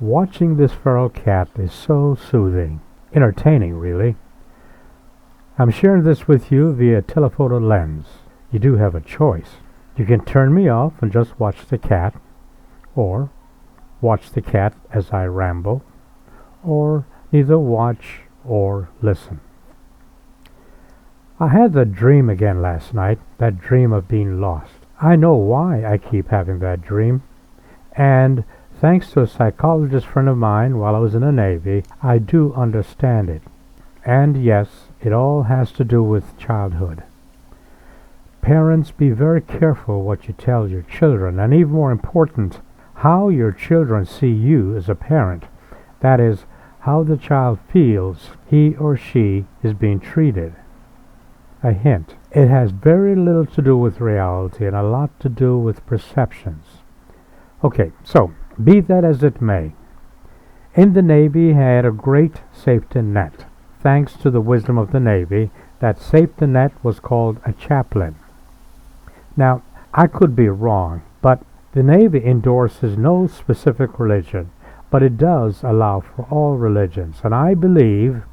Watching this feral cat is so soothing, entertaining really. I'm sharing this with you via telephoto lens. You do have a choice. You can turn me off and just watch the cat, or watch the cat as I ramble, or neither watch or listen. I had that dream again last night, that dream of being lost. I know why I keep having that dream, and thanks to a psychologist friend of mine while I was in the Navy, I do understand it. And yes, it all has to do with childhood. Parents, be very careful what you tell your children, and even more important, how your children see you as a parent. That is, how the child feels he or she is being treated. A hint, it has very little to do with reality and a lot to do with perceptions. Okay, so, be that as it may, in the Navy I had a great safety net. Thanks to the wisdom of the Navy, that safety net was called a chaplain. Now, I could be wrong, but the Navy endorses no specific religion, but it does allow for all religions, and I believe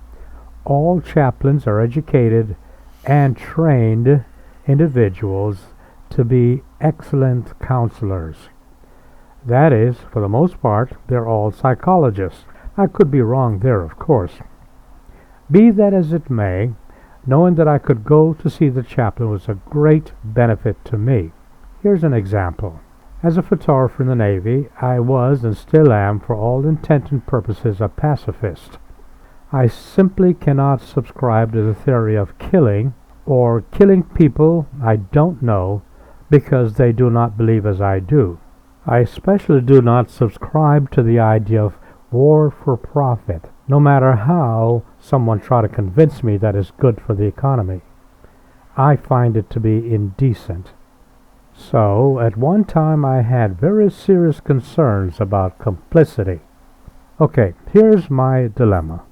all chaplains are educated and trained individuals to be excellent counselors. That is, for the most part, they're all psychologists. I could be wrong there, of course. Be that as it may, knowing that I could go to see the chaplain was a great benefit to me. Here's an example. As a photographer in the Navy, I was and still am, for all intent and purposes, a pacifist. I simply cannot subscribe to the theory of killing or killing people I don't know because they do not believe as I do. I especially do not subscribe to the idea of war for profit, no matter how someone try to convince me that it's good for the economy. I find it to be indecent. So, at one time I had very serious concerns about complicity. Okay, here's my dilemma.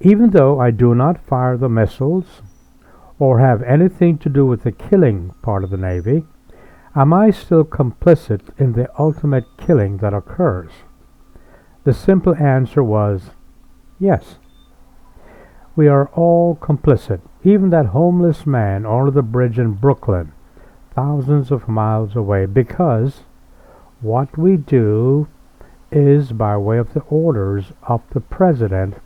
Even though I do not fire the missiles or have anything to do with the killing part of the Navy, am I still complicit in the ultimate killing that occurs? The simple answer was yes. We are all complicit. Even that homeless man under the bridge in Brooklyn, thousands of miles away, because what we do is by way of the orders of the president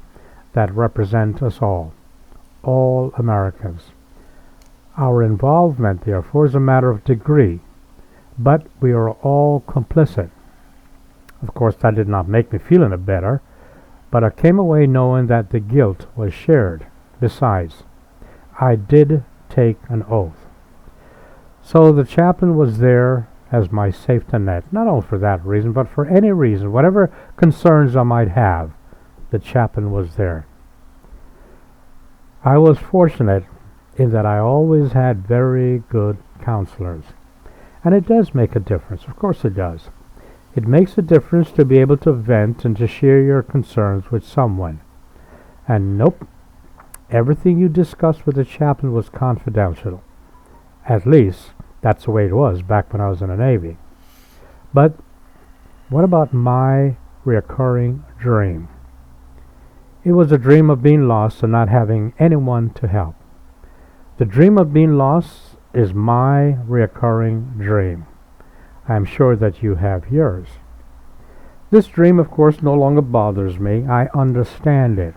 that represent us all Americans. Our involvement, therefore, is a matter of degree, but we are all complicit. Of course, that did not make me feel any better, but I came away knowing that the guilt was shared. Besides, I did take an oath. So the chaplain was there as my safety net, not only for that reason, but for any reason, whatever concerns I might have, the chaplain was there. I was fortunate in that I always had very good counselors. And it does make a difference. Of course it does. It makes a difference to be able to vent and to share your concerns with someone. And nope, everything you discussed with the chaplain was confidential. At least, that's the way it was back when I was in the Navy. But what about my recurring dream? It was a dream of being lost and not having anyone to help. The dream of being lost is my recurring dream. I am sure that you have yours. This dream, of course, no longer bothers me. I understand it.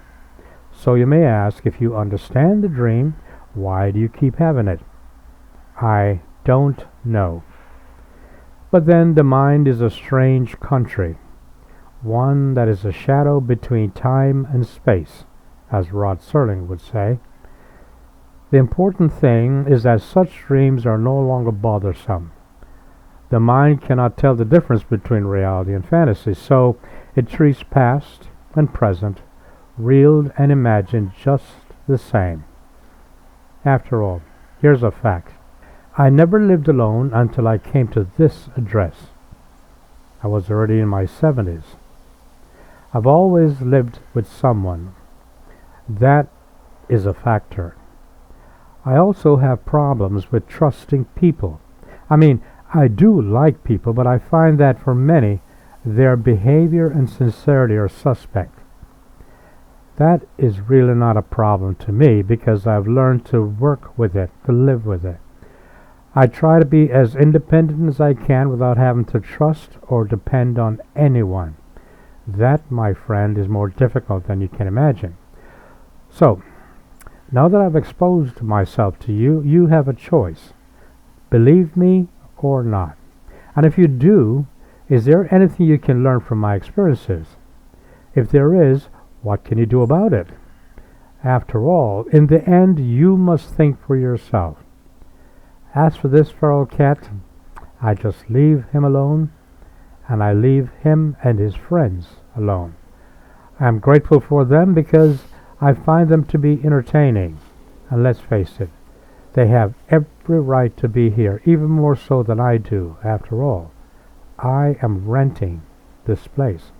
So you may ask, if you understand the dream, why do you keep having it? I don't know. But then the mind is a strange country, one that is a shadow between time and space, as Rod Serling would say. The important thing is that such dreams are no longer bothersome. The mind cannot tell the difference between reality and fantasy, so it treats past and present, real and imagined, just the same. After all, here's a fact. I never lived alone until I came to this address. I was already in my 70s. I've always lived with someone. That is a factor. I also have problems with trusting people. I mean, I do like people, but I find that for many, their behavior and sincerity are suspect. That is really not a problem to me because I've learned to work with it, to live with it. I try to be as independent as I can without having to trust or depend on anyone. That, my friend, is more difficult than you can imagine. So, now that I've exposed myself to you, you have a choice. Believe me or not. And if you do, is there anything you can learn from my experiences? If there is, what can you do about it? After all, in the end, you must think for yourself. As for this feral cat, I just leave him alone, and I leave him and his friends alone. I am grateful for them because I find them to be entertaining. And let's face it, they have every right to be here, even more so than I do. After all, I am renting this place.